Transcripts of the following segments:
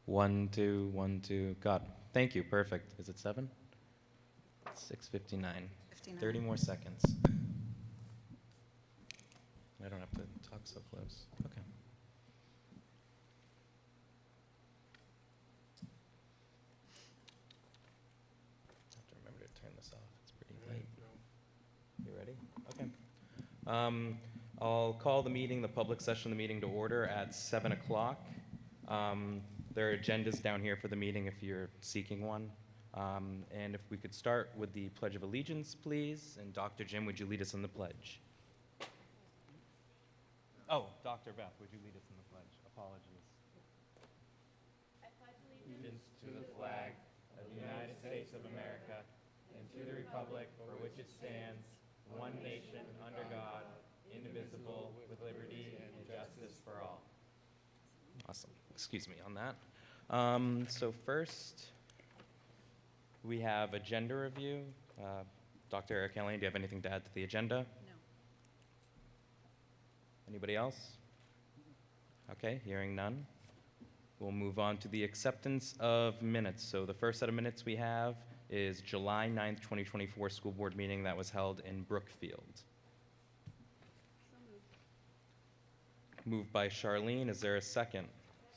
1, 2, 1, 2. Got it. Thank you. Perfect. Is it 7? 6:59. 59. 30 more seconds. I don't have to talk so close. Okay. I have to remember to turn this off. It's pretty late. You ready? Okay. I'll call the public session of the meeting to order at 7 o'clock. There are agendas down here for the meeting if you're seeking one. And if we could start with the Pledge of Allegiance, please. And Dr. Jim, would you lead us in the pledge? Oh, Dr. Beth, would you lead us in the pledge? Apologies. I pledge allegiance to the flag of the United States of America and to the republic for which it stands, one nation, under God, indivisible, with liberty and justice for all. Awesome. Excuse me on that. So first, we have agenda review. Dr. Eric Allen, do you have anything to add to the agenda? No. Anybody else? Okay, hearing none. We'll move on to the acceptance of minutes. So the first set of minutes we have is July 9th, 2024 school board meeting that was held in Brookfield. So moved. Moved by Charlene. Is there a second?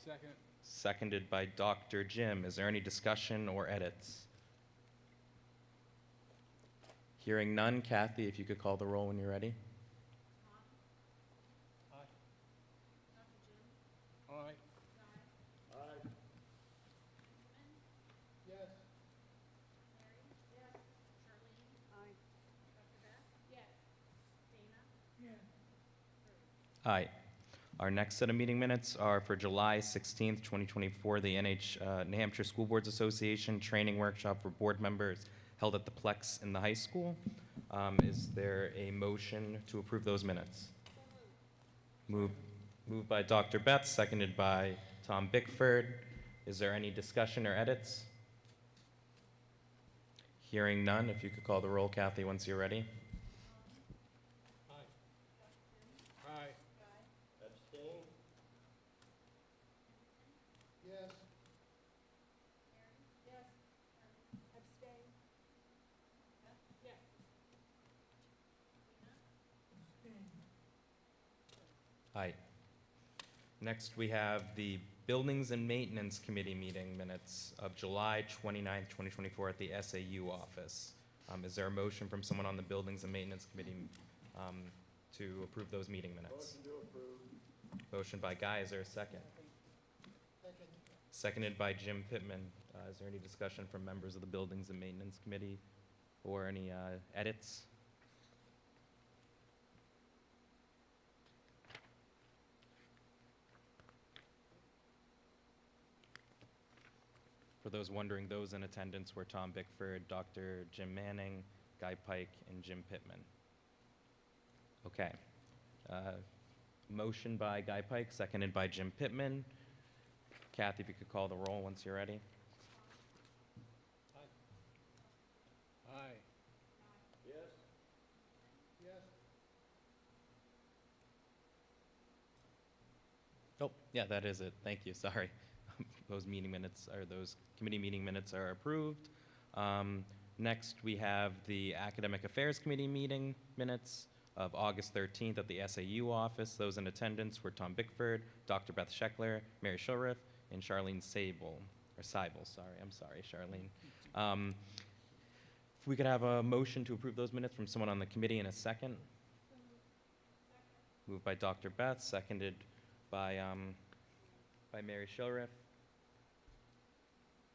Second. Seconded by Dr. Jim. Is there any discussion or edits? Hearing none. Kathy, if you could call the roll when you're ready. Aye. Aye. Yes. Aye. Aye. Our next set of meeting minutes are for July 16th, 2024, the New Hampshire School Boards Association training workshop for board members held at the Plex in the high school. Is there a motion to approve those minutes? Moved by Dr. Betts, seconded by Tom Bickford. Is there any discussion or edits? Hearing none, if you could call the roll, Kathy, once you're ready. Aye. Abstain? Yes. Aye. Next, we have the Buildings and Maintenance Committee meeting minutes of July 29th, 2024 at the SAU office. Is there a motion from someone on the Buildings and Maintenance Committee to approve those meeting minutes? Motion to approve. Motion by Guy. Is there a second? Second. Seconded by Jim Pittman. Is there any discussion from members of the Buildings and Maintenance Committee or any edits? For those wondering, those in attendance were Tom Bickford, Dr. Jim Manning, Guy Pike, and Jim Pittman. Okay. Motion by Guy Pike, seconded by Jim Pittman. Kathy, if you could call the roll once you're ready. Aye. Yes. Yes. Oh, yeah, that is it. Thank you. Sorry. Those committee meeting minutes are approved. Next, we have the Academic Affairs Committee meeting minutes of August 13th at the SAU office. Those in attendance were Tom Bickford, Dr. Beth Scheckler, Mary Shilriff, and Charlene Seibel. Sorry. I'm sorry, Charlene. If we could have a motion to approve those minutes from someone on the committee in a second. Moved by Dr. Beth, seconded by Mary Shilriff.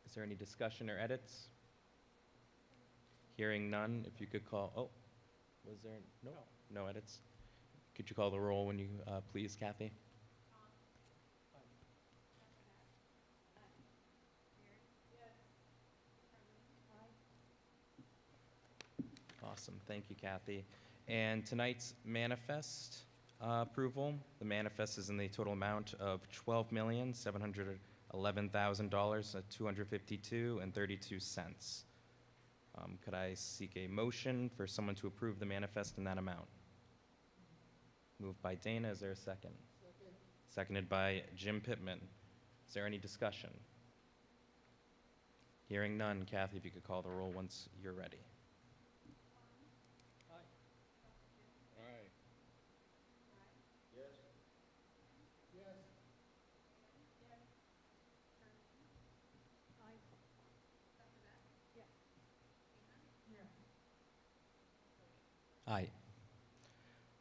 Is there any discussion or edits? Hearing none, if you could call, was there, no edits? Could you call the roll when you, please, Kathy? Awesome, thank you, Kathy. And tonight's manifest approval. The manifest is in the total amount of $12,711,000 at $252.32. Could I seek a motion for someone to approve the manifest in that amount? Moved by Dana. Is there a second? Second. Seconded by Jim Pittman. Is there any discussion? Hearing none, Kathy, if you could call the roll once you're ready. Aye. Yes. Yes. Aye. Aye.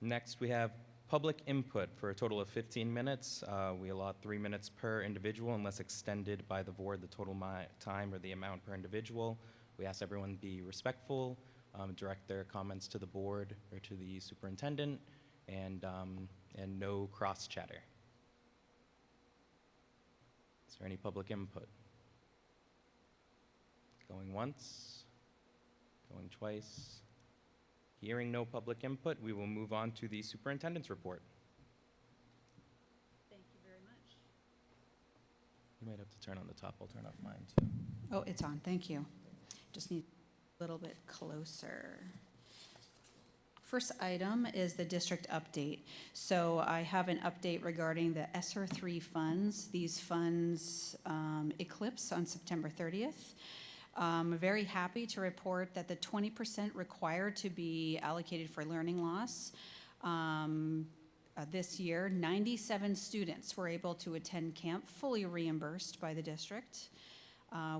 Next, we have public input for a total of 15 minutes. We allot 3 minutes per individual unless extended by the board, the total time or the amount per individual. We ask everyone be respectful, direct their comments to the board or to the superintendent, and no cross chatter. Is there any public input? Going once, going twice. Hearing no public input, we will move on to the superintendent's report. Thank you very much. You might have to turn on the top. I'll turn off mine too. Oh, it's on, thank you. Just need a little bit closer. First item is the district update. So I have an update regarding the ESSER 3 funds. These funds eclipse on September 30th. I'm very happy to report that the 20% required to be allocated for learning loss this year, 97 students were able to attend camp fully reimbursed by the district.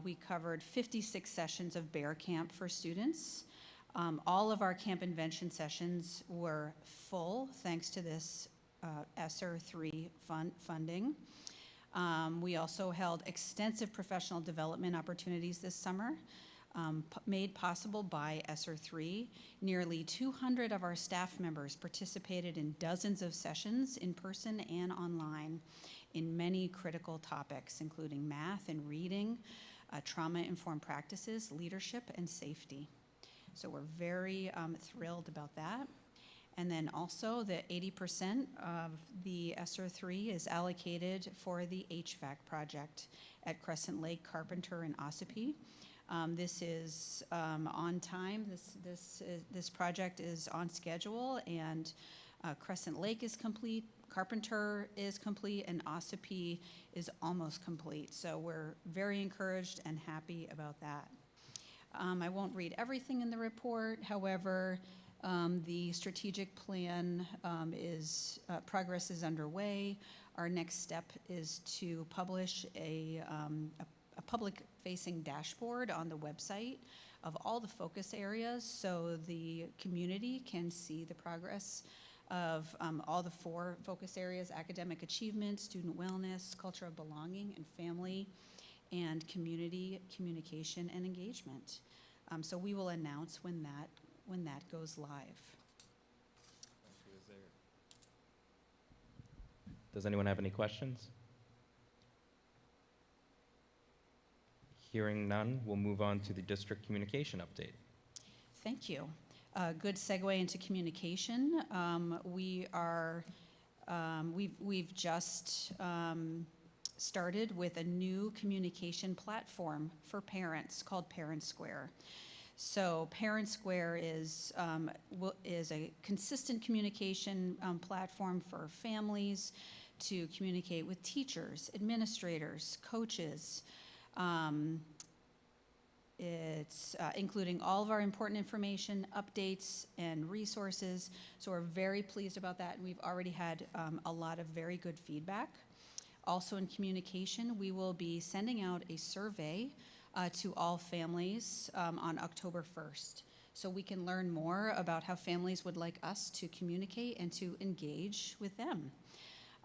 We covered 56 sessions of bear camp for students. All of our camp invention sessions were full thanks to this ESSER 3 funding. We also held extensive professional development opportunities this summer, made possible by ESSER 3. Nearly 200 of our staff members participated in dozens of sessions in person and online in many critical topics, including math and reading, trauma-informed practices, leadership, and safety. So we're very thrilled about that. And then also the 80% of the ESSER 3 is allocated for the HVAC project at Crescent Lake, Carpenter, and Ossipee. This is on time. This project is on schedule, and Crescent Lake is complete, Carpenter is complete, and Ossipee is almost complete. So we're very encouraged and happy about that. I won't read everything in the report. However, the strategic plan progress is underway. Our next step is to publish a public-facing dashboard on the website of all the focus areas so the community can see the progress of all the 4 focus areas: academic achievement, student wellness, culture of belonging, and family, and community communication and engagement. So we will announce when that goes live. Does anyone have any questions? Hearing none, we'll move on to the district communication update. Thank you. Good segue into communication. We've just started with a new communication platform for parents called Parent Square. So Parent Square is a consistent communication platform for families to communicate with teachers, administrators, coaches. It's including all of our important information, updates, and resources. So we're very pleased about that, and we've already had a lot of very good feedback. Also in communication, we will be sending out a survey to all families on October 1st. So we can learn more about how families would like us to communicate and to engage with them.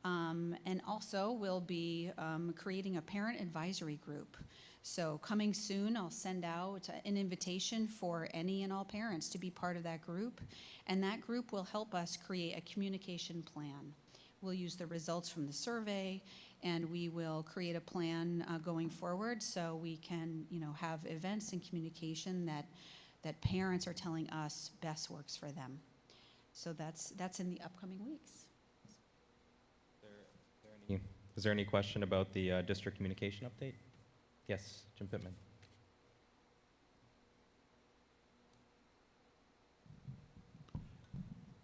And also we'll be creating a parent advisory group. So coming soon, I'll send out an invitation for any and all parents to be part of that group. And that group will help us create a communication plan. We'll use the results from the survey, and we will create a plan going forward so we can, have events and communication that parents are telling us best works for them. So that's in the upcoming weeks. Is there any question about the district communication update? Yes, Jim Pittman.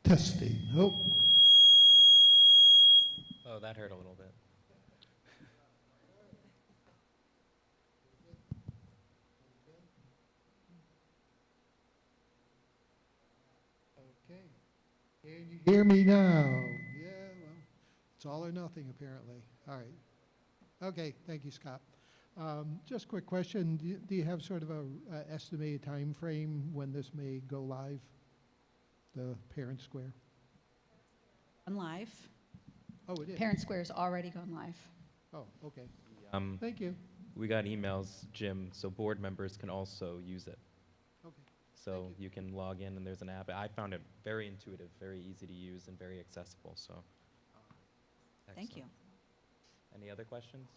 Testing. Oh, that hurt a little bit. Okay. Can you hear me now? Yeah, well, it's all or nothing, apparently. All right. Okay, thank you, Scott. Just a quick question. Do you have sort of a estimated time frame when this may go live, the Parent Square? On live. Oh, it is? Parent Square's already gone live. Oh, okay. Um, Thank you. We got emails, Jim, so board members can also use it. Okay. So Thank you can log in and there's an app. I found it very intuitive, very easy to use and very accessible, so. Thank you. Excellent. Any other questions?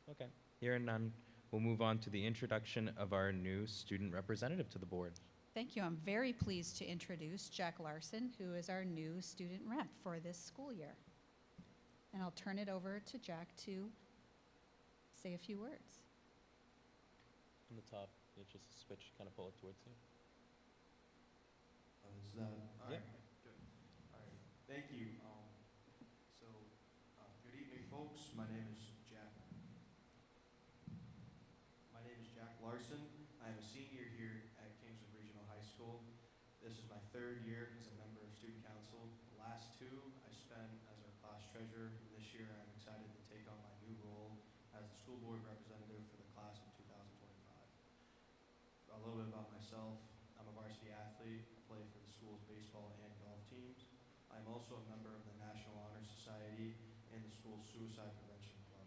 Okay, hearing none, we'll move on to the introduction of our new student representative to the board. Thank you. I'm very pleased to introduce Jack Larson, who is our new student rep for this school year. And I'll turn it over to Jack to say a few words. On the top, it's just a switch, kind of pull it towards you. Is that, all Yeah. right, good. All right, thank you. Good evening, folks. My name is Jack. My name is Jack Larson. I am a senior here at Kingswood Regional High School. This is my third year as a member of student council. The last two I spent as our class treasurer. This year I'm excited to take on my new role as the school board representative for the class of 2025. A little bit about myself. I'm a varsity athlete. I play for the school's baseball and golf teams. I'm also a member of the National Honor Society and the school's Suicide Prevention Club.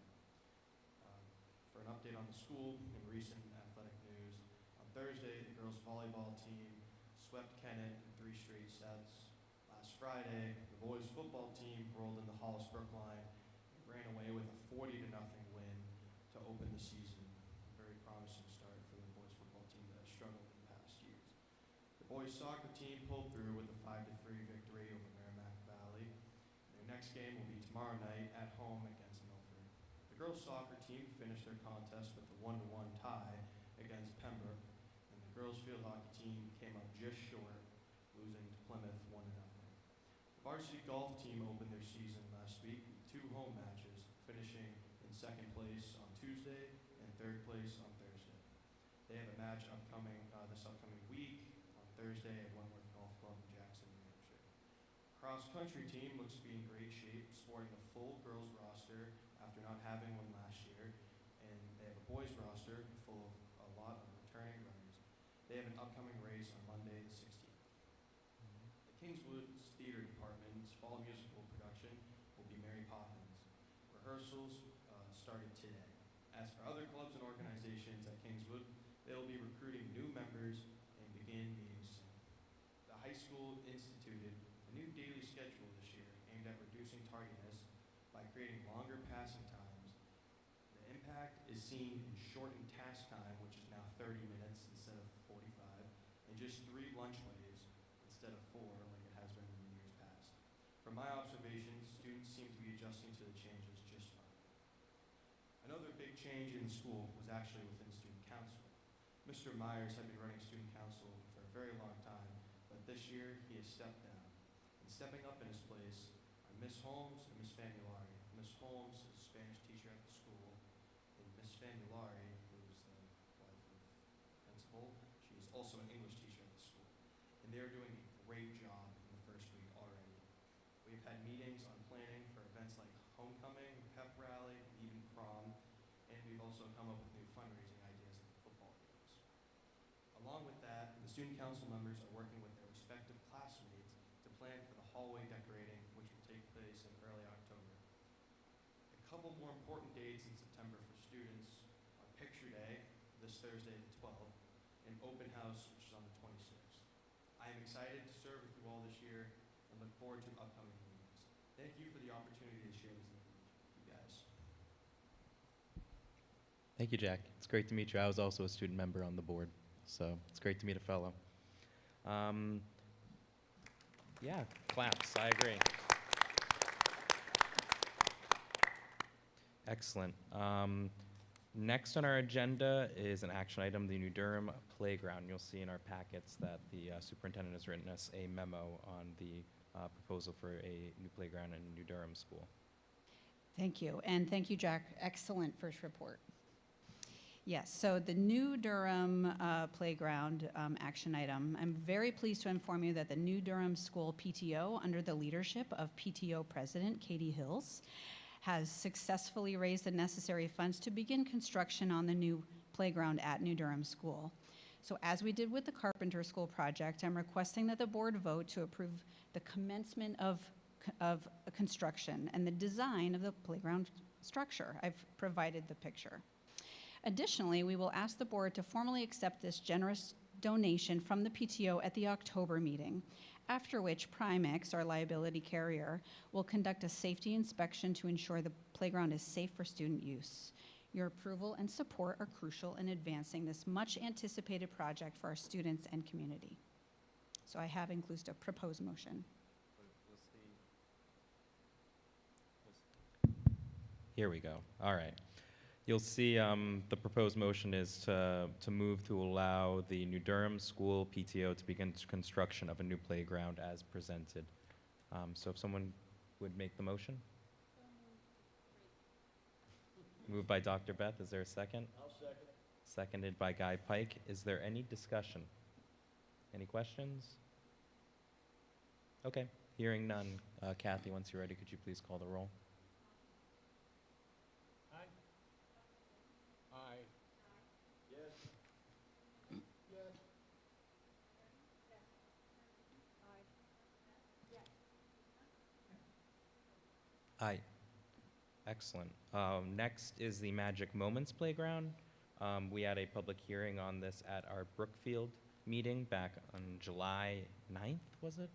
For an update on the school in recent athletic news, on Thursday, the girls' volleyball team swept Kennett in 3 straight sets. Last Friday, the boys' football team rolled in the Hollisbrook line and ran away with a 40-0 win to open the season. A very promising start for the boys' football team that has struggled in past years. The boys' soccer team pulled through with a 5-3 victory over Merrimack Valley. Their next game will be tomorrow night at home against Milford. The girls' soccer team finished their contest with a 1-1 tie against Pembroke, and the girls' field hockey team came up just short, losing to Plymouth 1-0. The varsity golf team opened their season last week with 2 home matches, finishing in 2nd place on Tuesday and 3rd place on Thursday. They have a match this upcoming week on Thursday at Wentworth Golf Club in Jackson, New Hampshire. Cross-country team looks to be in great shape, sporting a full girls roster after not having one last year, and they have a boys roster full of a lot of returning runners. They have an upcoming race on Monday the 16th. The Kingswood's theater department's fall musical production will be Mary Poppins. Rehearsals started today. As for other clubs and organizations at Kingswood, they will be recruiting new members and begin meeting soon. The high school instituted a new daily schedule this year aimed at reducing tardiness by creating longer passing times. The impact is seen in shortened task time, which is now 30 minutes instead of 45, and just 3 lunch waves instead of 4 like it has been in years past. From my observations, students seem to be adjusting to the changes just fine. Another big change in the school was actually within student council. Mr. Myers had been running student council for a very long time, but this year he has stepped down. And stepping up in his place are Miss Holmes and Miss Famulari. Miss Holmes is a Spanish teacher at the school, and Miss Famulari, who is the wife of the principal, she is also an English teacher at the school. And they're doing a great job in the first week already. We've had meetings on planning for events like homecoming, pep rally, and even prom, and we've also come up with new fundraising ideas at the football games. Along with that, the student council members are working with their respective classmates to plan for the hallway decorating, which will take place in early October. A couple more important dates in September for students are Picture Day, this Thursday the 12th, and Open House, which is on the 26th. I am excited to serve with you all this year and look forward to upcoming meetings. Thank you for the opportunity to share this information with you guys. Thank you, Jack. It's great to meet you. I was also a student member on the board, so it's great to meet a fellow. Yeah, claps. I agree. Excellent. Next on our agenda is an action item, the New Durham Playground. You'll see in our packets that the superintendent has written us a memo on the proposal for a new playground in New Durham School. Thank you, and thank you, Jack. Excellent first report. Yes, so the New Durham Playground action item, I'm very pleased to inform you that the New Durham School PTO, under the leadership of PTO President Katie Hills, has successfully raised the necessary funds to begin construction on the new playground at New Durham School. So as we did with the Carpenter School project, I'm requesting that the board vote to approve the commencement of construction and the design of the playground structure. I've provided the picture. Additionally, we will ask the board to formally accept this generous donation from the PTO at the October meeting, after which Primex, our liability carrier, will conduct a safety inspection to ensure the playground is safe for student use. Your approval and support are crucial in advancing this much-anticipated project for our students and community. So I have included a proposed motion. Here we go. All right. You'll see the proposed motion is to move to allow the New Durham School PTO to begin construction of a new playground as presented. So if someone would make the motion? Moved by Dr. Beth. Is there a second? I'll second. Seconded by Guy Pike. Is there any discussion? Any questions? Okay. Hearing none. Kathy, once you're ready, could you please call the roll? Aye. Aye. Yes. Aye. Excellent. Next is the Magic Moments Playground. We had a public hearing on this at our Brookfield meeting back on July 9th, was it?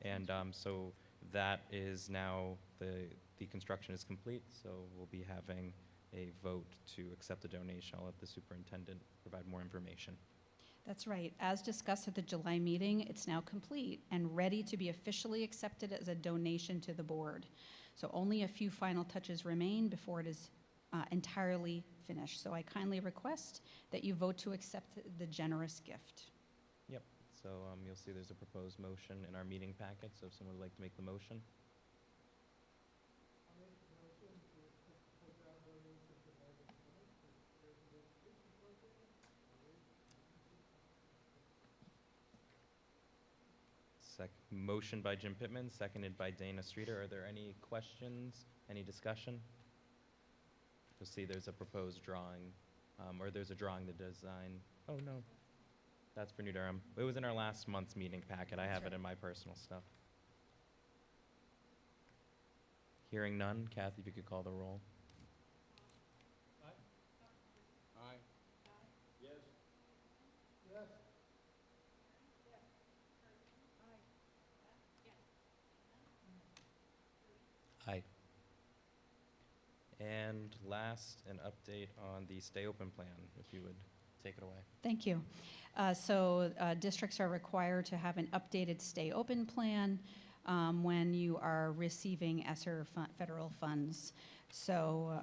And so that is now, the construction is complete, so we'll be having a vote to accept the donation. I'll let the superintendent provide more information. That's right. As discussed at the July meeting, it's now complete and ready to be officially accepted as a donation to the board. So only a few final touches remain before it is entirely finished. So I kindly request that you vote to accept the generous gift. Yep. So you'll see there's a proposed motion in our meeting packet, so if someone would like to make the motion. Motion by Jim Pittman, seconded by Dana Streeter. Are there any questions, any discussion? You'll see there's a proposed drawing, or there's a drawing, the design. Oh, no. That's for New Durham. It was in our last month's meeting packet. I have it in my personal stuff. Hearing none, Kathy, if you could call the roll. Aye. Yes. Aye. And last, an update on the Stay Open plan, if you would take it away. Thank you. Districts are required to have an updated Stay Open plan when you are receiving ESSER federal funds. So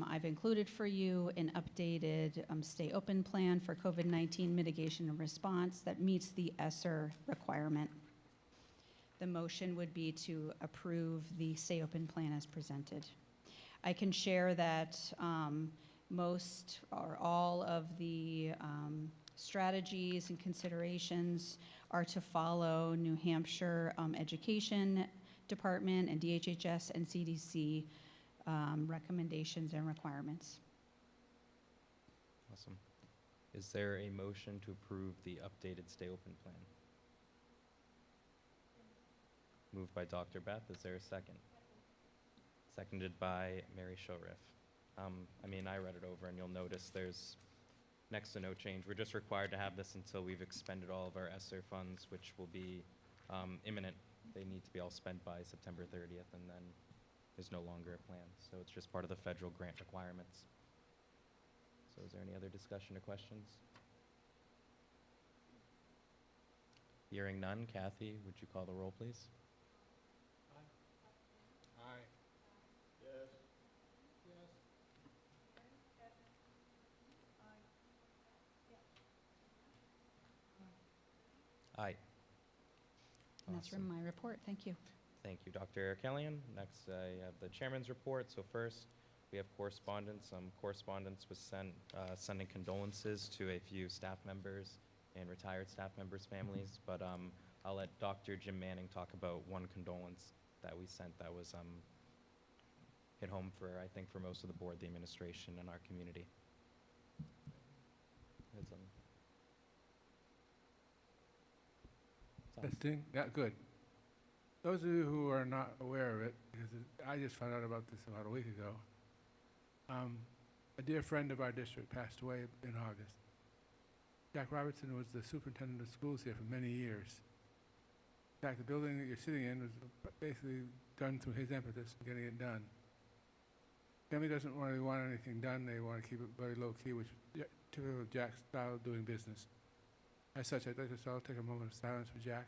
I've included for you an updated Stay Open plan for COVID-19 mitigation and response that meets the ESSER requirement. The motion would be to approve the Stay Open plan as presented. I can share that most or all of the strategies and considerations are to follow New Hampshire Education Department and DHHS and CDC recommendations and requirements. Awesome. Is there a motion to approve the updated Stay Open plan? Moved by Dr. Beth. Is there a second? Seconded by Mary Shorriff. I read it over, and you'll notice there's next to no change. We're just required to have this until we've expended all of our ESSER funds, which will be imminent. They need to be all spent by September 30th, and then there's no longer a plan. So it's just part of the federal grant requirements. So is there any other discussion or questions? Hearing none, Kathy, would you call the roll, please? Aye. Yes. Aye. And that's from Awesome. my report. Thank you. Thank you, Dr. Kellian. Next, I have the chairman's report. So first, we have correspondence. Correspondence was sent, sending condolences to a few staff members and retired staff members' families, but I'll let Dr. Jim Manning talk about one condolence that we sent that was hit home for, I think, for most of the board, the administration, and our community. It's, Testing, yeah, good. Those of you who are not aware of it, because I just found out about this about a week ago, a dear friend of our district passed away in August. Jack Robertson was the superintendent of schools here for many years. In fact, the building that you're sitting in was basically done through his impetus in getting it done. Family doesn't really want anything done. They want to keep it very low-key, which is typical of Jack's style of doing business. As such, I'd like us all to take a moment of silence for Jack.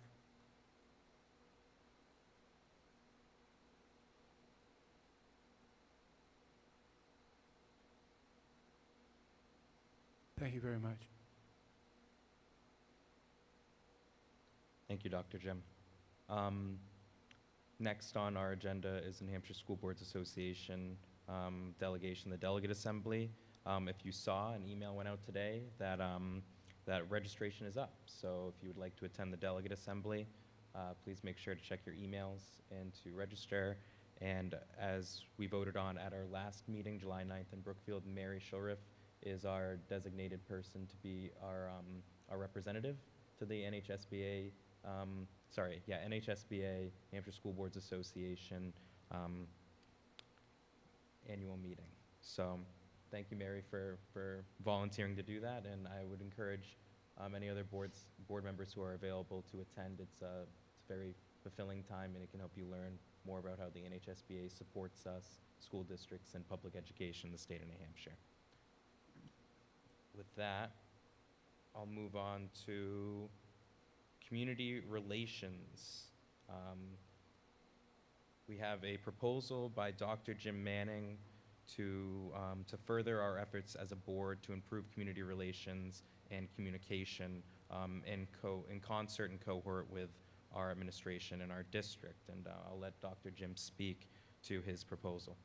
Thank you very much. Thank you, Dr. Jim. Next on our agenda is the New Hampshire School Boards Association delegation, the Delegate Assembly. If you saw, an email went out today that, that registration is up. So if you would like to attend the Delegate Assembly, please make sure to check your emails and to register. And as we voted on at our last meeting, July 9th in Brookfield, Mary Shulriff is our designated person to be our representative to the NHSBA, NHSBA, New Hampshire School Boards Association annual meeting. So thank you, Mary, for volunteering to do that, and I would encourage any other board members who are available to attend. It's a very fulfilling time, and it can help you learn more about how the NHSBA supports us, school districts, and public education in the state of New Hampshire. With that, I'll move on to community relations. We have a proposal by Dr. Jim Manning to further our efforts as a board to improve community relations and communication in concert and cohort with our administration and our district. And I'll let Dr. Jim speak to his proposal.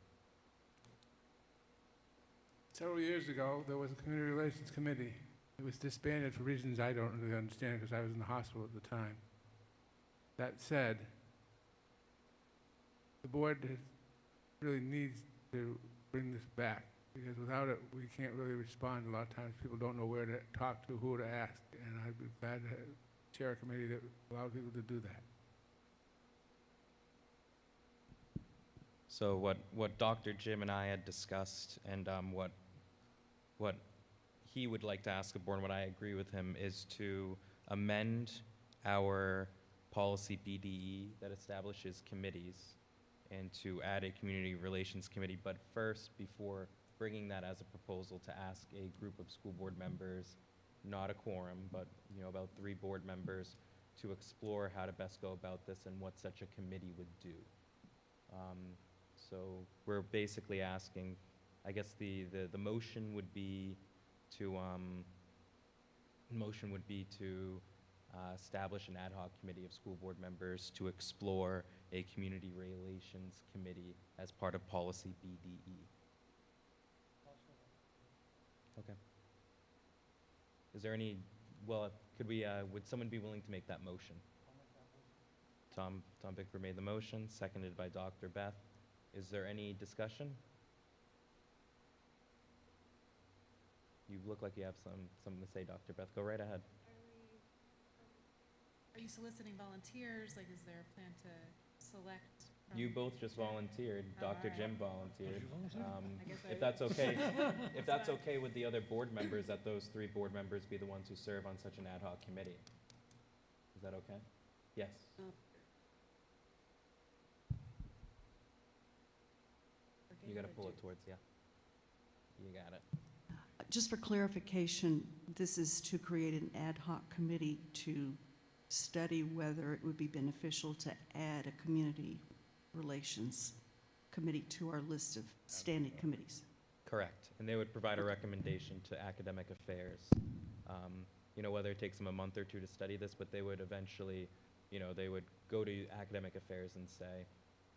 Several years ago, there was a community relations committee. It was disbanded for reasons I don't really understand because I was in the hospital at the time. That said, the board really needs to bring this back because without it, we can't really respond. A lot of times people don't know where to talk to, who to ask, and I'd be glad to chair a committee that allows people to do that. So what Dr. Jim and I had discussed and what he would like to ask the board, and what I agree with him, is to amend our policy BDE that establishes committees and to add a community relations committee. But first, before bringing that as a proposal, to ask a group of school board members, not a quorum, but about 3 board members, to explore how to best go about this and what such a committee would do. So we're basically asking, I guess the motion would be to establish an ad hoc committee of school board members to explore a community relations committee as part of policy BDE. Okay. Is there any, could we, would someone be willing to make that motion? Tom Bickford made the motion, seconded by Dr. Beth. Is there any discussion? You look like you have something to say, Dr. Beth. Go right ahead. Are you soliciting volunteers? Like, is there a plan to select? You both just volunteered. Dr. right. Jim volunteered. I guess If that's okay, if that's okay with the other board members, that those 3 board members be the ones who serve on such an ad hoc committee. Is that okay? Yes. You got to pull it towards, yeah. You got it. Just for clarification, this is to create an ad hoc committee to study whether it would be beneficial to add a community relations committee to our list of standing committees. Correct. And they would provide a recommendation to academic affairs. Whether it takes them a month or 2 to study this, but they would eventually, they would go to academic affairs and say,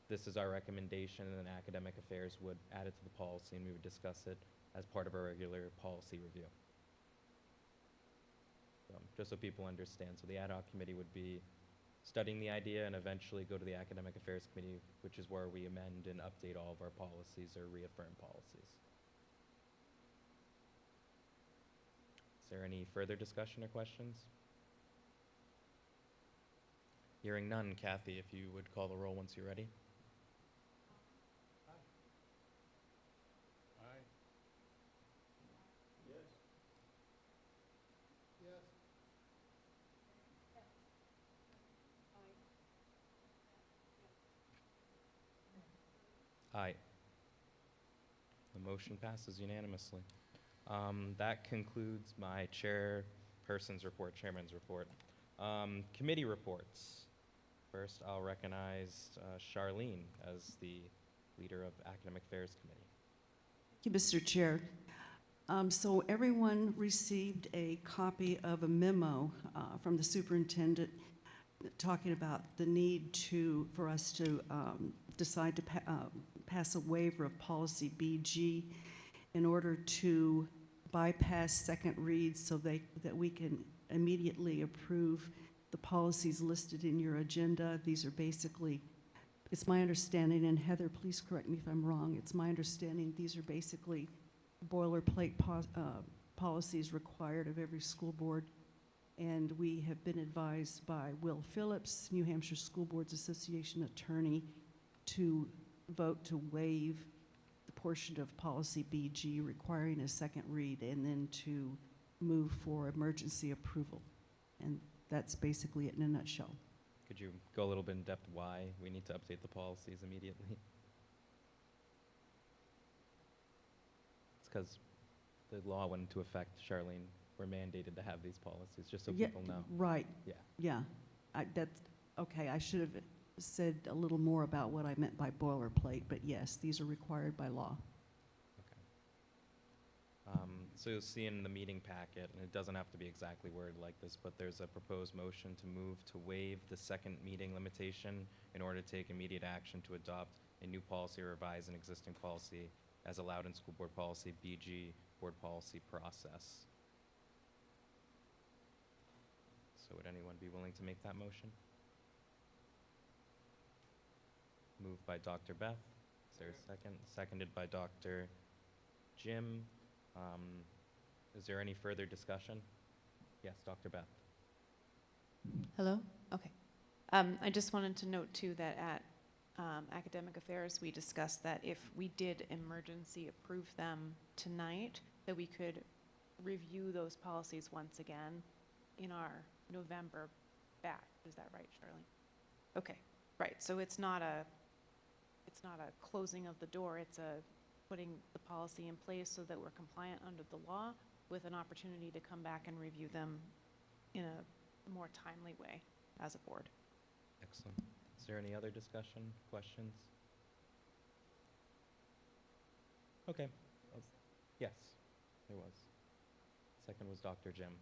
this is our recommendation, and then academic affairs would add it to the policy, and we would discuss it as part of our regular policy review. Just so people understand, so the ad hoc committee would be studying the idea and eventually go to the academic affairs committee, which is where we amend and update all of our policies or reaffirm policies. Is there any further discussion or questions? Hearing none, Kathy, if you would call the roll once you're ready. Aye. Aye. The motion passes unanimously. That concludes my chairperson's report, chairman's report. Committee reports. First, I'll recognize Charlene as the leader of Academic Affairs Committee. Thank you, Mr. Chair. So everyone received a copy of a memo from the superintendent talking about the need for us to decide to pass a waiver of policy BG in order to bypass second reads so that we can immediately approve the policies listed in your agenda. These are basically, it's my understanding, and Heather, please correct me if I'm wrong, it's my understanding these are basically boilerplate policies required of every school board. And we have been advised by Will Phillips, New Hampshire School Boards Association attorney, to vote to waive the portion of policy BG requiring a second read and then to move for emergency approval. And that's basically it in a nutshell. Could you go a little bit in depth why we need to update the policies immediately? It's because the law went into effect, Charlene. We're mandated to have these policies, just so people know. Right. Yeah. Yeah. That's, okay, I should have said a little more about what I meant by boilerplate, but yes, these are required by law. So you'll see in the meeting packet, and it doesn't have to be exactly worded like this, but there's a proposed motion to move to waive the second meeting limitation in order to take immediate action to adopt a new policy or revise an existing policy as allowed in school board policy BG board policy process. So would anyone be willing to make that motion? Moved by Dr. Beth. Is there a second? Seconded by Dr. Jim. Is there any further discussion? Yes, Dr. Beth. Hello? Okay. I just wanted to note too that at Academic Affairs, we discussed that if we did emergency approve them tonight, that we could review those policies once again in our November back. Is that right, Charlene? Okay, right. So it's not a closing of the door. It's a putting the policy in place so that we're compliant under the law with an opportunity to come back and review them in a more timely way as a board. Excellent. Is there any other discussion, questions? Okay. Yes, there was. Second was Dr. Jim.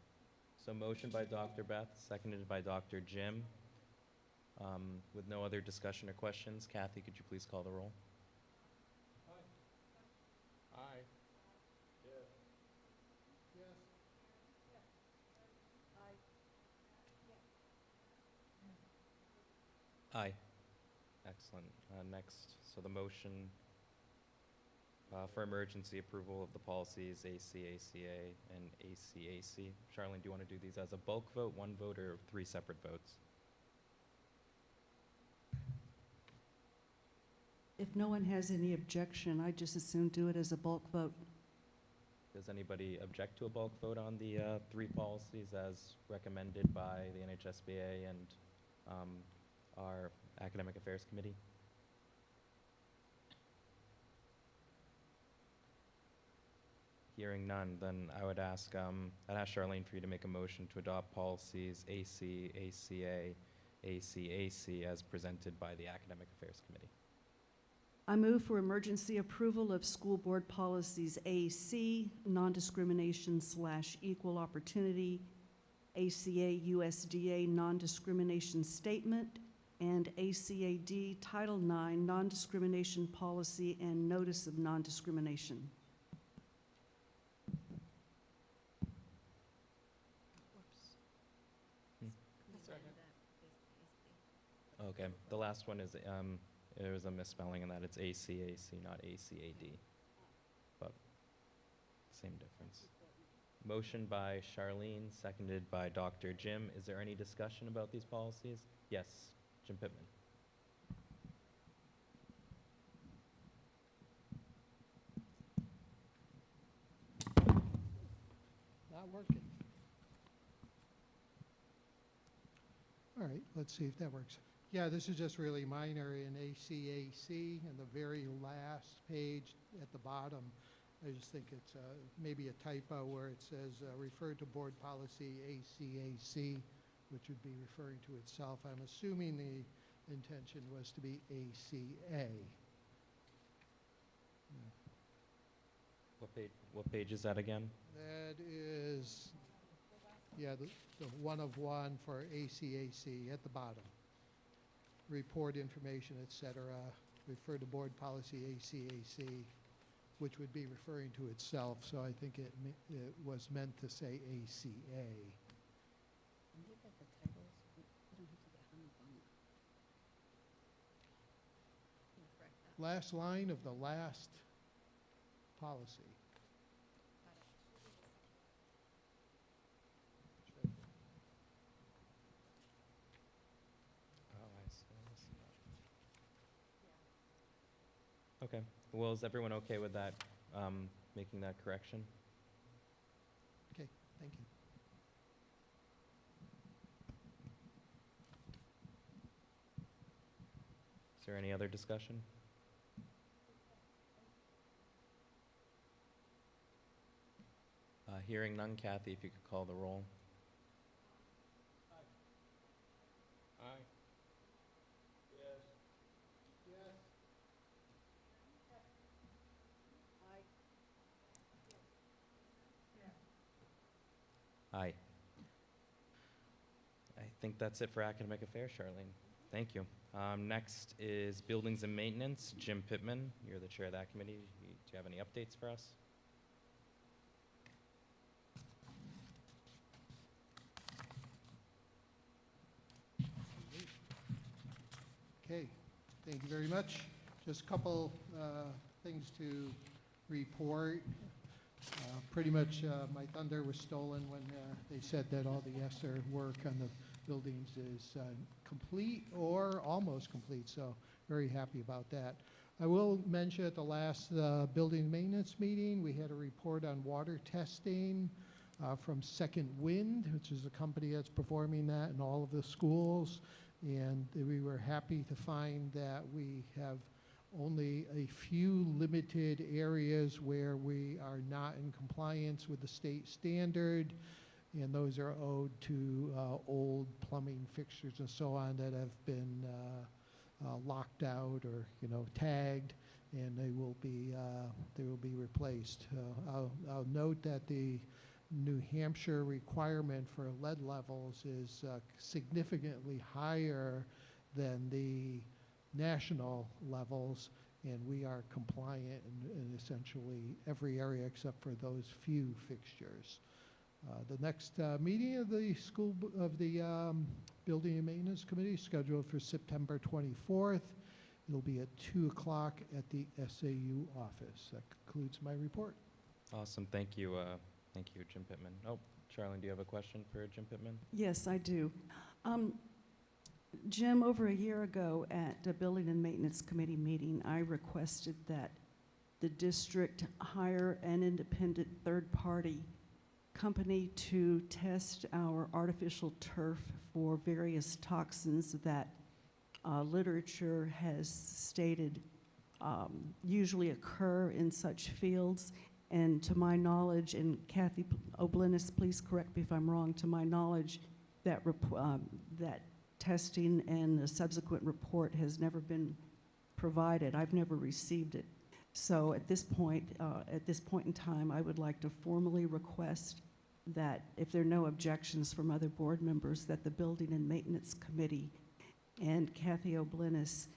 So motion by Dr. Beth, seconded by Dr. Jim. With no other discussion or questions, Kathy, could you please call the roll? Aye. Aye. Excellent. Next, so the motion for emergency approval of the policies AC, ACA, and ACAC. Charlene, do you want to do these as a bulk vote, one vote, or three separate votes? If no one has any objection, I just as soon do it as a bulk vote. Does anybody object to a bulk vote on the three policies as recommended by the NHSBA and our Academic Affairs Committee? Hearing none, then I would ask, I'd ask Charlene for you to make a motion to adopt policies AC, ACA, ACAC as presented by the Academic Affairs Committee. I move for emergency approval of school board policies AC, non-discrimination / equal opportunity, ACA USDA non-discrimination statement, and ACAD Title IX Non-Discrimination Policy and Notice of Non-Discrimination. Okay, the last one is, there was a misspelling in that. It's ACAC, not ACAD. But same difference. Motion by Charlene, seconded by Dr. Jim. Is there any discussion about these policies? Yes, Jim Pittman. Not working. All right, let's see if that works. Yeah, this is just really minor in ACAC, and the very last page at the bottom, I just think it's maybe a typo where it says refer to board policy ACAC, which would be referring to itself. I'm assuming the intention was to be ACA. What page is that again? That is, yeah, the one of one for ACAC at the bottom. Report information, et cetera, refer to board policy ACAC, which would be referring to itself, so I think it was meant to say ACA. Last line of the last policy. Oh, I see. Okay, well, is everyone okay with that, making that correction? Okay, thank you. Is there any other discussion? Hearing none, Kathy, if you could call the roll. Aye. Aye. I think that's it for academic affairs, Charlene. Thank you. Next is buildings and maintenance. Jim Pittman, you're the chair of that committee. Do you have any updates for us? Okay, thank you very much. Just a couple things to report. Pretty much my thunder was stolen when they said that all the ESSER work on the buildings is complete or almost complete, so very happy about that. I will mention at the last building maintenance meeting, we had a report on water testing from Second Wind, which is a company that's performing that in all of the schools. And we were happy to find that we have only a few limited areas where we are not in compliance with the state standard, and those are owed to old plumbing fixtures and so on that have been locked out or tagged, and they will be replaced. I'll note that the New Hampshire requirement for lead levels is significantly higher than the national levels, and we are compliant in essentially every area except for those few fixtures. The next meeting of the Building and Maintenance Committee is scheduled for September 24th. It'll be at 2 o'clock at the SAU office. That concludes my report. Awesome, thank you. Thank you, Jim Pittman. Oh, Charlene, do you have a question for Jim Pittman? Yes, I do. Jim, over a year ago at the Building and Maintenance Committee meeting, I requested that the district hire an independent third-party company to test our artificial turf for various toxins that literature has stated usually occur in such fields. And to my knowledge, and Kathy O'Blinis, please correct me if I'm wrong, to my knowledge, that that testing and the subsequent report has never been provided. I've never received it. So at this point in time, I would like to formally request that if there are no objections from other board members, that the Building and Maintenance Committee and Kathy O'Blennis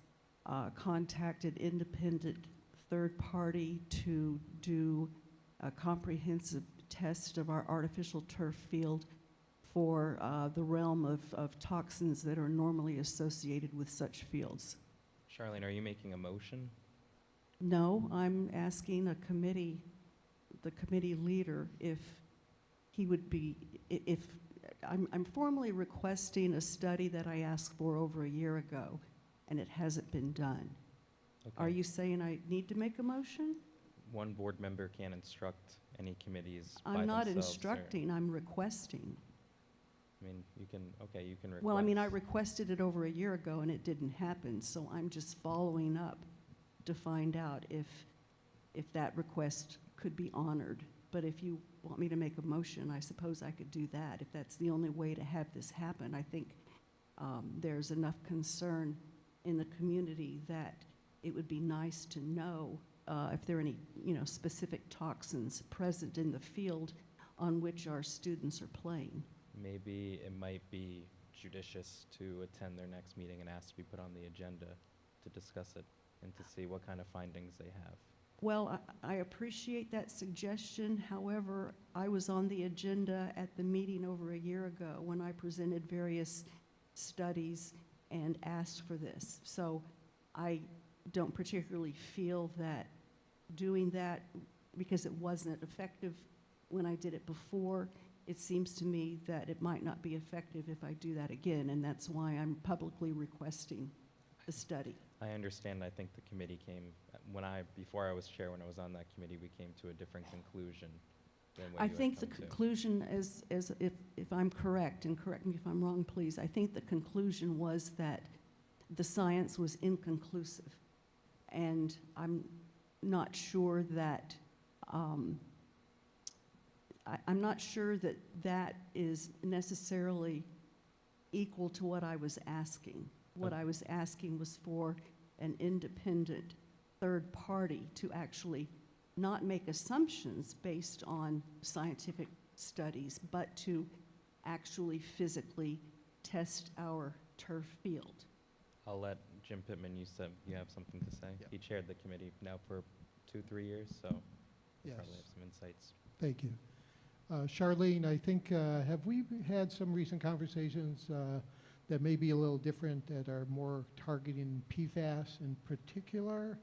contacted independent third party to do a comprehensive test of our artificial turf field for the realm of toxins that are normally associated with such fields. Charlene, are you making a motion? No, I'm asking a committee, the committee leader, if he would be, if, I'm formally requesting a study that I asked for over a year ago, and it hasn't been done. Are Okay. you saying I need to make a motion? One board member can't instruct any committees by I'm not themselves, or- instructing, I'm requesting. I mean, you can request. Well, I mean, I requested it over a year ago and it didn't happen, so I'm just following up to find out if that request could be honored. But if you want me to make a motion, I suppose I could do that. If that's the only way to have this happen, I think there's enough concern in the community that it would be nice to know if there are any, specific toxins present in the field on which our students are playing. Maybe it might be judicious to attend their next meeting and ask to be put on the agenda to discuss it and to see what kind of findings they have. Well, I appreciate that suggestion. However, I was on the agenda at the meeting over a year ago when I presented various studies and asked for this. So I don't particularly feel that doing that, because it wasn't effective when I did it before, it seems to me that it might not be effective if I do that again, and that's why I'm publicly requesting the study. I understand. I think the committee came, before I was chair, when I was on that committee, we came to a different conclusion than what I you had think the come to. conclusion is if I'm correct, and correct me if I'm wrong, please, I think the conclusion was that the science was inconclusive. And I'm not sure that, I'm not sure that that is necessarily equal to what I was asking. What I was asking was for an independent third party to actually not make assumptions based on scientific studies, but to actually physically test our turf field. I'll let Jim Pittman, you said you have something to say. Yeah. He chaired the committee now for 2-3 years, so you Yes. probably have some insights. Thank you. Charlene, I think, have we had some recent conversations that may be a little different, that are more targeting PFAS in particular?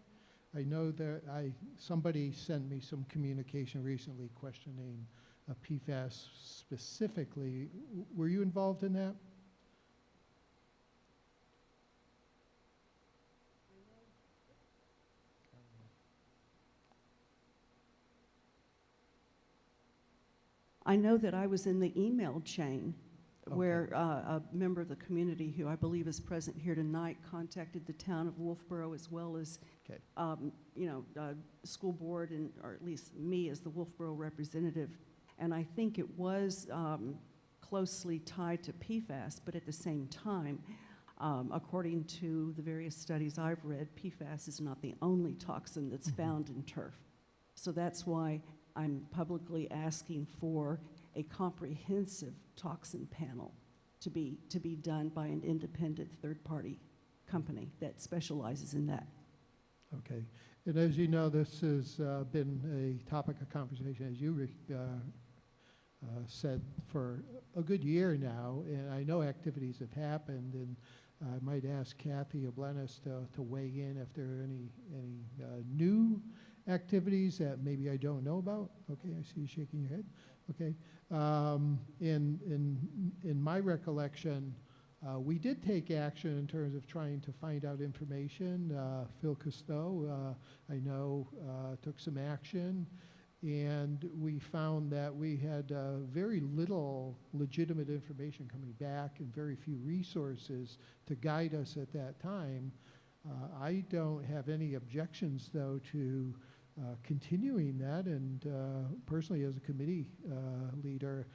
I know that somebody sent me some communication recently questioning PFAS specifically. Were you involved in that? I know that I was in the email chain Okay. where a member of the community, who I believe is present here tonight, contacted the town of Wolfboro, as well as, Okay. school board, or at least me as the Wolfboro representative. And I think it was closely tied to PFAS, but at the same time, according to the various studies I've read, PFAS is not the only toxin that's found in turf. So that's why I'm publicly asking for a comprehensive toxin panel to be done by an independent third-party company that specializes in that. Okay. And as you know, this has been a topic of conversation, as you said, for a good year now, and I know activities have happened, and I might ask Kathy O'Blennis to weigh in if there are any new activities that maybe I don't know about. Okay, I see you shaking your head. Okay. In my recollection, we did take action in terms of trying to find out information. Phil Cousteau, I know, took some action, and we found that we had very little legitimate information coming back and very few resources to guide us at that time. I don't have any objections, though, to continuing that, and personally, as a committee leader,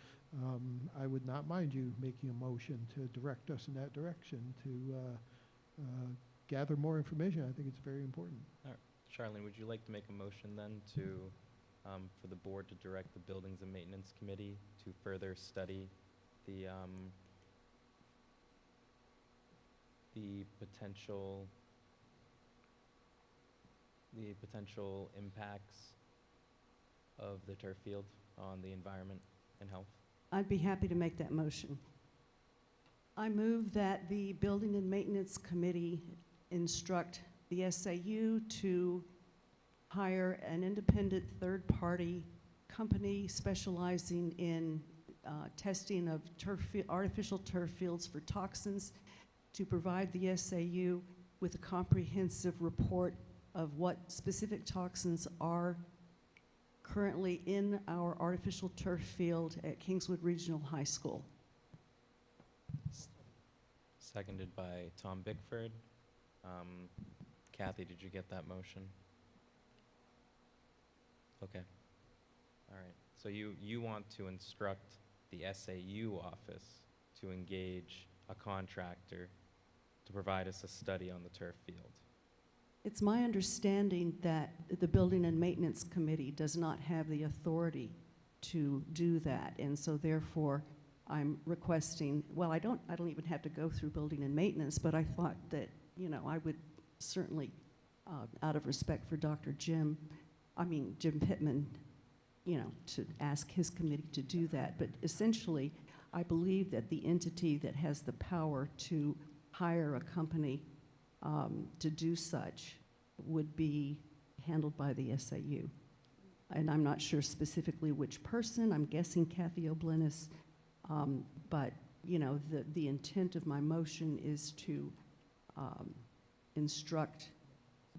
I would not mind you making a motion to direct us in that direction to gather more information. I think it's very important. All right. Charlene, would you like to make a motion then for the board to direct the Buildings and Maintenance Committee to further study the the potential impacts of the turf field on the environment and health? I'd be happy to make that motion. I move that the Building and Maintenance Committee instruct the SAU to hire an independent third-party company specializing in testing of artificial turf fields for toxins to provide the SAU with a comprehensive report of what specific toxins are currently in our artificial turf field at Kingswood Regional High School. Seconded by Tom Bickford. Kathy, did you get that motion? Okay. All right. So you want to instruct the SAU office to engage a contractor to provide us a study on the turf field. It's my understanding that the Building and Maintenance Committee does not have the authority to do that, and so therefore I'm requesting, well, I don't even have to go through Building and Maintenance, but I thought that, you know, I would certainly, out of respect for Jim Pittman, you know, to ask his committee to do that. But essentially, I believe that the entity that has the power to hire a company to do such would be handled by the SAU. And I'm not sure specifically which person. I'm guessing Kathy O'Blennis. But, you know, the intent of my motion is to instruct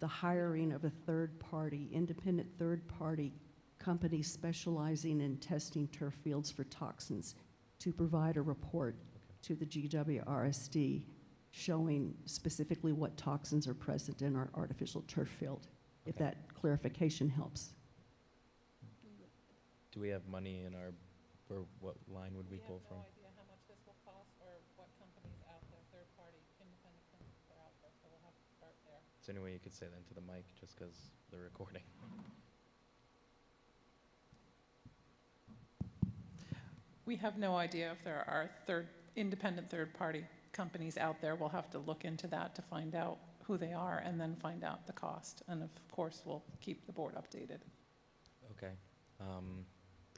the hiring of a third-party, independent third-party company specializing in testing turf fields for toxins to provide a report to the GWRSD showing specifically what toxins are present in our artificial turf field, if Okay. that clarification helps. Do we have money in our, or what line would we pull from? We have no idea how much this will cost or what companies out there, third-party independent companies are out there, so we'll have to start there. Is there any way you could say that into the mic, just because the recording? We have no idea if there are independent third-party companies out there. We'll have to look into that to find out who they are and then find out the cost. And of course, we'll keep the board updated. Okay.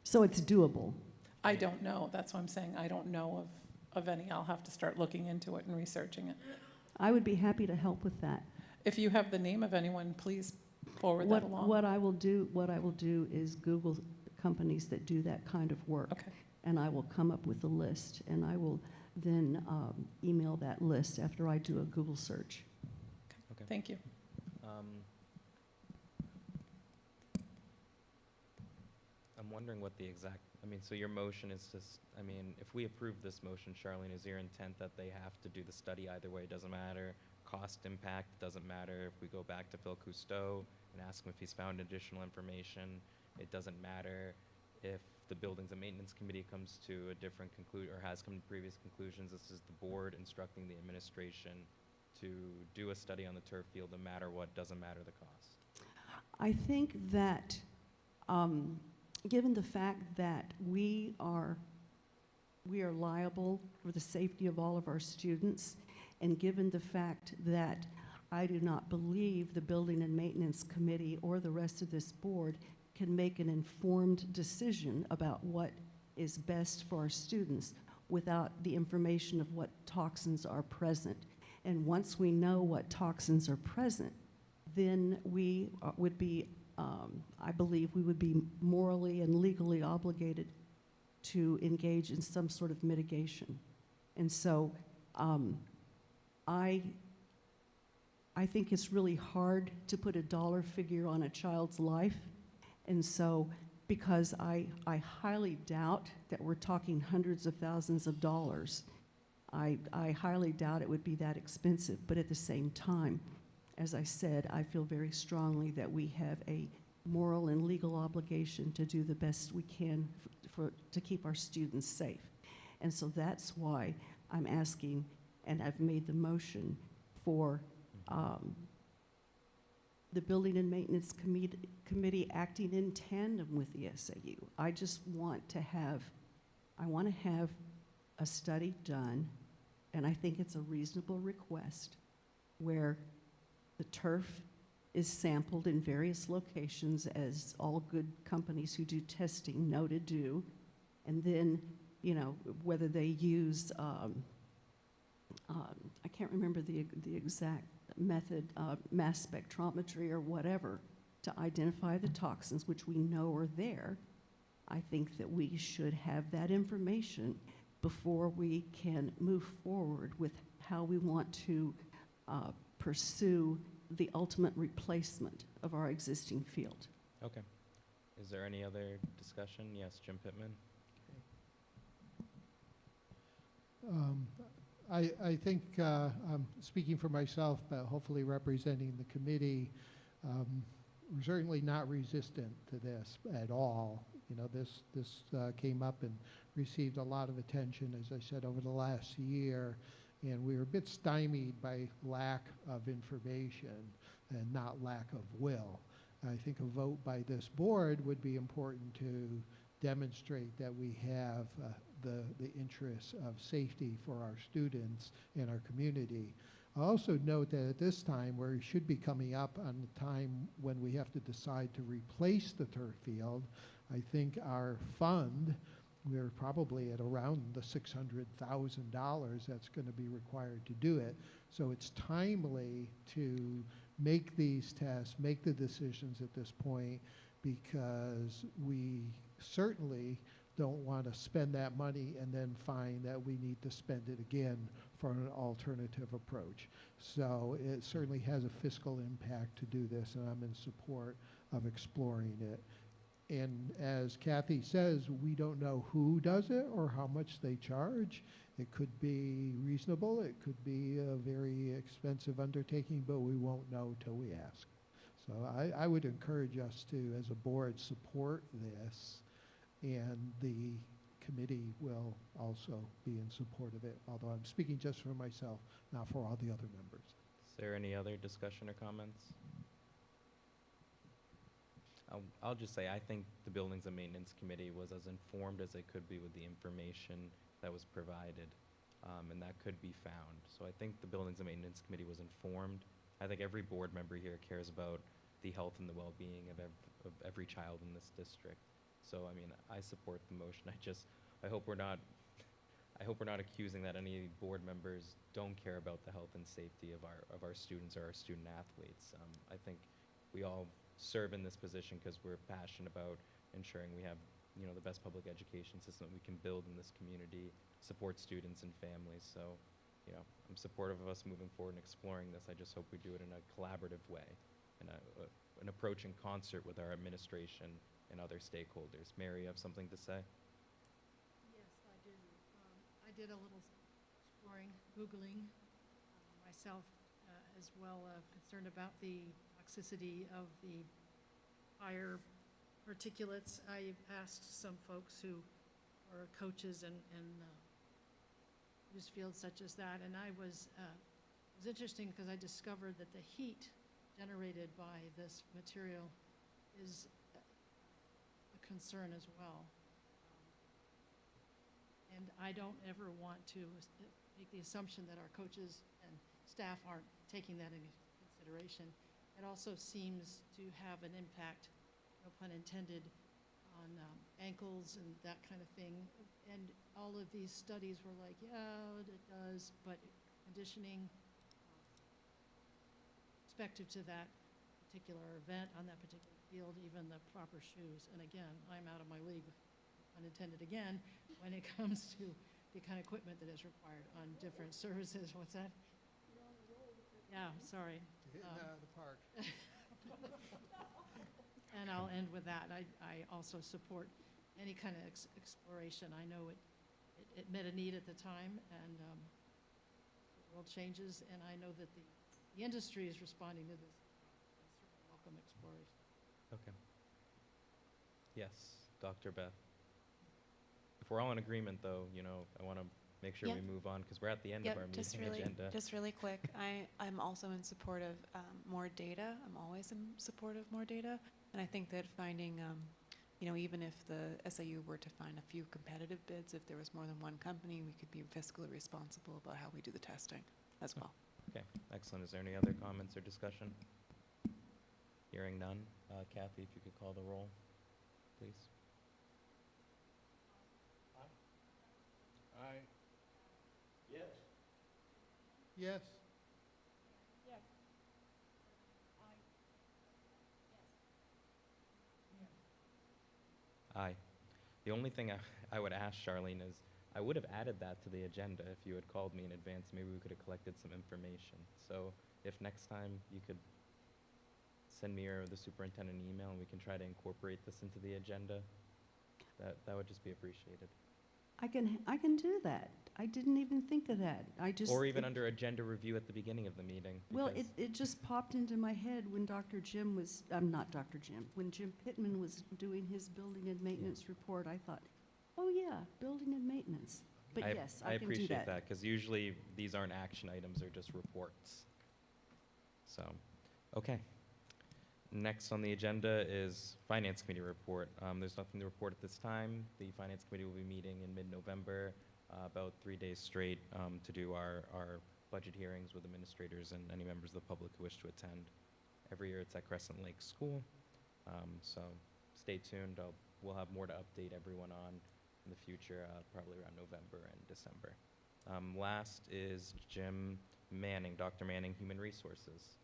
So it's doable. I don't know. That's why I'm saying I don't know of any. I'll have to start looking into it and researching it. I would be happy to help with that. If you have the name of anyone, please forward that along. What I will do is Google companies that do that kind of work. Okay. And I will come up with a list, and I will then email that list after I do a Google search. Okay. Thank you. I'm wondering what the exact, so your motion is just, if we approve this motion, Charlene, is your intent that they have to do the study either way? It doesn't matter. Cost impact doesn't matter. If we go back to Phil Cousteau and ask him if he's found additional information, it doesn't matter. If the Buildings and Maintenance Committee comes to a different conclusion or has come to previous conclusions, this is the board instructing the administration to do a study on the turf field no matter what, doesn't matter the cost. I think that given the fact that we are liable for the safety of all of our students, and given the fact that I do not believe the Building and Maintenance Committee or the rest of this board can make an informed decision about what is best for our students without the information of what toxins are present. And once we know what toxins are present, then we would be, I believe we would be morally and legally obligated to engage in some sort of mitigation. And so I think it's really hard to put a dollar figure on a child's life. And so, because I highly doubt that we're talking hundreds of thousands of dollars, I highly doubt it would be that expensive. But at the same time, as I said, I feel very strongly that we have a moral and legal obligation to do the best we can to keep our students safe. And so that's why I'm asking, and I've made the motion for the Building and Maintenance Committee acting in tandem with the SAU. I just want to have, a study done and I think it's a reasonable request, where the turf is sampled in various locations, as all good companies who do testing know to do, and then, you know, whether they use, I can't remember the exact method, mass spectrometry or whatever, to identify the toxins, which we know are there. I think that we should have that information before we can move forward with how we want to pursue the ultimate replacement of our existing field. Okay. Is there any other discussion? Yes, Jim Pittman? I think, I'm speaking for myself, but hopefully representing the committee, we're certainly not resistant to this at all. You know, this came up and received a lot of attention, as I said, over the last year, and we were a bit stymied by lack of information and not lack of will. I think a vote by this board would be important to demonstrate that we have the interests of safety for our students and our community. I also note that at this time, where we should be coming up on the time when we have to decide to replace the turf field, I think our fund, we're probably at around the $600,000 that's going to be required to do it. So it's timely to make these tests, make the decisions at this point, because we certainly don't want to spend that money and then find that we need to spend it again for an alternative approach. So it certainly has a fiscal impact to do this, and I'm in support of exploring it. And as Kathy says, we don't know who does it or how much they charge. It could be reasonable, it could be a very expensive undertaking, but we won't know till we ask. So I would encourage us to, as a board, support this, and the committee will also be in support of it, although I'm speaking just for myself, not for all the other members. Is there any other discussion or comments? I'll just say, I think the Buildings and Maintenance Committee was as informed as they could be with the information that was provided, and that could be found. So I think the Buildings and Maintenance Committee was informed. I think every board member here cares about the health and the well-being of every child in this district. So, I mean, I support the motion. I hope we're not accusing that any board members don't care about the health and safety of our students or our student athletes. I think we all serve in this position because we're passionate about ensuring we have, you know, the best public education system that we can build in this community, support students and families. So, you know, I'm supportive of us moving forward and exploring this. I just hope we do it in a collaborative way and an approach in concert with our administration and other stakeholders. Mary, you have something to say? Yes, I do. I did a little exploring, Googling myself as well, concerned about the toxicity of the higher particulates. I asked some folks who are coaches and use fields such as that, and it was interesting because I discovered that the heat generated by this material is a concern as well. And I don't ever want to make the assumption that our coaches and staff aren't taking that into consideration. It also seems to have an impact, no pun intended, on ankles and that kind of thing. And all of these studies were like, yeah, it does, but conditioning, respective to that particular event on that particular field, even the proper shoes. And again, I'm out of my league, unintended again, when it comes to the kind of equipment that is required on different services. What's that? Yeah, sorry. Getting out of the park. And I'll end with that. I also support any kind of exploration. I know it met a need at the time, and the world changes, and I know that the industry is responding to this. I certainly welcome exploration. Okay. Yes, Dr. Beth. If we're all in agreement, though, you know, I want to make sure Yep. we move on because we're at the end of our meeting agenda. Just really quick, I'm also in support of more data. I'm always in support of more data. And I think that finding you know, even if the SAU were to find a few competitive bids, if there was more than one company, we could be fiscally responsible about how we do the testing as well. Okay, excellent. Is there any other comments or discussion? Hearing none. Kathy, if you could call the roll, please. Aye. Yes. Yes? Aye. The only thing I would ask, Charlene, is I would have added that to the agenda if you had called me in advance. Maybe we could have collected some information. So if next time you could send me or the superintendent an email and we can try to incorporate this into the agenda, that would just be appreciated. I can do that. I didn't even think of that. I just. Or even under agenda review at the beginning of the meeting. Well, because- it just popped into my head when Dr. Jim was, not Dr. Jim, when Jim Pittman was doing his building and maintenance report, I thought, oh yeah, building and maintenance. But yes, I can do appreciate that. because usually these aren't action items, they're just reports. So, okay. Next on the agenda is Finance Committee report. There's nothing to report at this time. The Finance Committee will be meeting in mid-November, about 3 days straight, to do our budget hearings with administrators and any members of the public who wish to attend. Every year it's at Crescent Lake School, so stay tuned. We'll have more to update everyone on in the future, probably around November and December. Last is Jim Manning, Dr. Manning, Human Resources.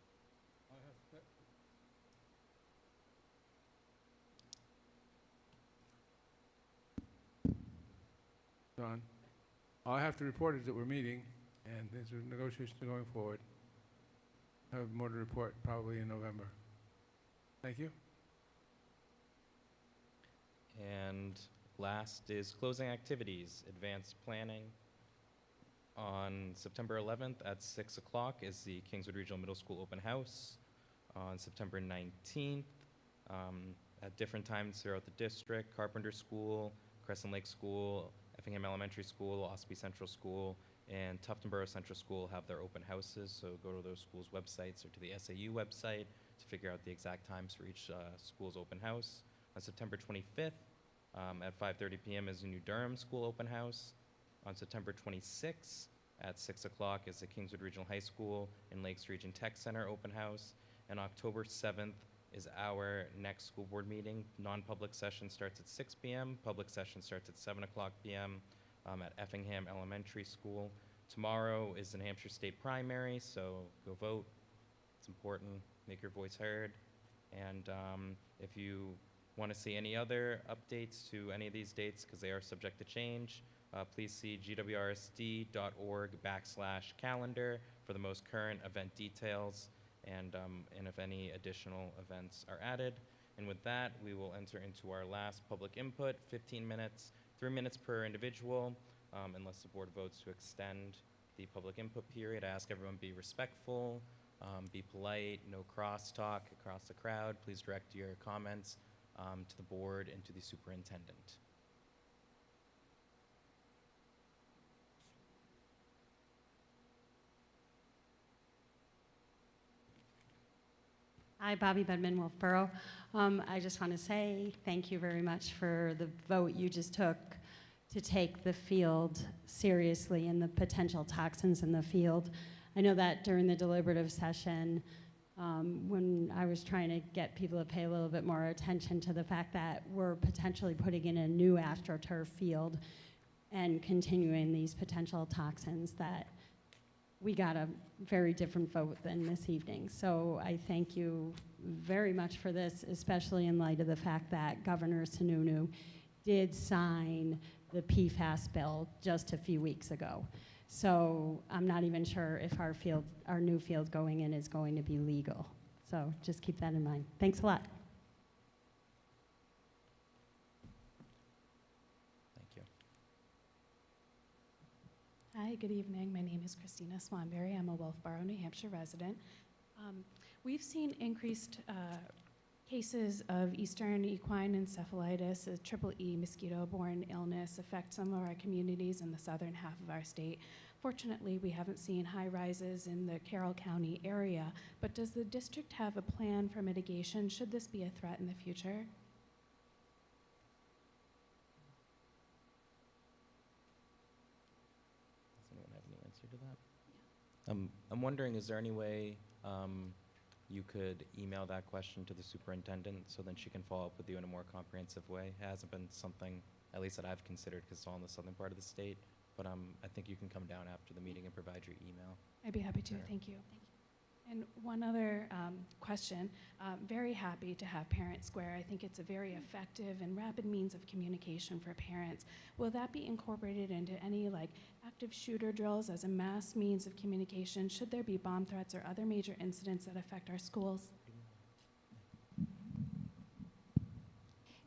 Don, all I have to report is that we're meeting, and these are negotiations going forward. I have more to report probably in November. Thank you. And last is closing activities, advanced planning. On September 11th at 6 o'clock is the Kingswood Regional Middle School Open House. On September 19th, at different times throughout the district, Carpenter School, Crescent Lake School, Effingham Elementary School, Ospey Central School, and Tufton Borough Central School have their open houses, so go to those schools' websites or to the SAU website to figure out the exact times for each school's open house. On September 25th, at 5:30 p.m. is the New Durham School Open House. On September 26th, at 6 o'clock is the Kingswood Regional High School and Lakes Region Tech Center Open House. And October 7th is our next school board meeting. Non-public session starts at 6 p.m. Public session starts at 7 o'clock p.m. At Effingham Elementary School. Tomorrow is the New Hampshire State Primary, so go vote. It's important. Make your voice heard. And if you want to see any other updates to any of these dates, because they are subject to change, please see GWRSD.org/calendar for the most current event details and if any additional events are added. And with that, we will enter into our last public input, 15 minutes, 3 minutes per individual, unless the board votes to extend the public input period. I ask everyone be respectful, be polite, no crosstalk across the crowd. Please direct your comments to the board and to the superintendent. Hi, Bobby Bedman, Wolfboro. I just want to say thank you very much for the vote you just took to take the field seriously and the potential toxins in the field. I know that during the deliberative session, when I was trying to get people to pay a little bit more attention to the fact that we're potentially putting in a new AstroTurf field and continuing these potential toxins, that we got a very different vote than this evening. So I thank you very much for this, especially in light of the fact that Governor Sununu did sign the PFAS bill just a few weeks ago. So I'm not even sure if our new field going in is going to be legal. So just keep that in mind. Thanks a lot. Thank you. Hi, good evening. My name is Christina Swanberry. I'm a Wolfboro, New Hampshire resident. We've seen increased cases of Eastern equine encephalitis, a triple E mosquito-borne illness, affect some of our communities in the southern half of our state. Fortunately, we haven't seen high rises in the Carroll County area, but does the district have a plan for mitigation should this be a threat in the future? Can you answer to that? I'm wondering, is there any way you could email that question to the superintendent so then she can follow up with you in a more comprehensive way? It hasn't been something, at least that I've considered, because it's all in the southern part of the state. But I think you can come down after the meeting and provide your email. I'd be happy to, Sure. thank you. And one other question, very happy to have Parent Square. I think it's a very effective and rapid means of communication for parents. Will that be incorporated into any like active shooter drills as a mass means of communication? Should there be bomb threats or other major incidents that affect our schools?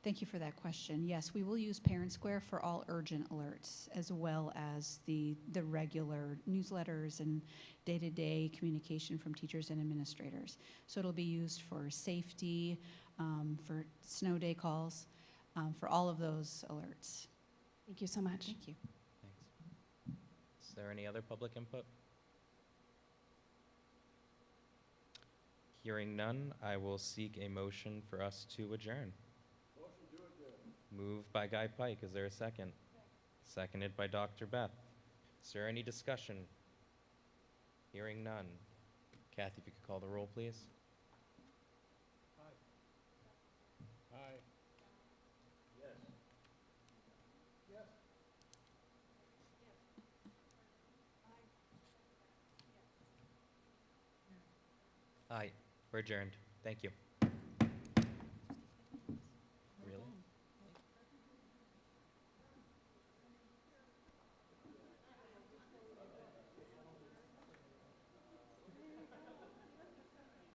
Thank you for that question. Yes, we will use Parent Square for all urgent alerts, as well as the regular newsletters and day-to-day communication from teachers and administrators. So it'll be used for safety, for snow day calls, for all of those alerts. Thank you so much. Thank you. Thanks. Is there any other public input? Hearing none, I will seek a motion for us to adjourn. Moved by Guy Pike. Is there a second? Seconded by Dr. Beth. Is there any discussion? Hearing none. Kathy, if you could call the roll, please. Aye. Aye. We're adjourned. Thank you.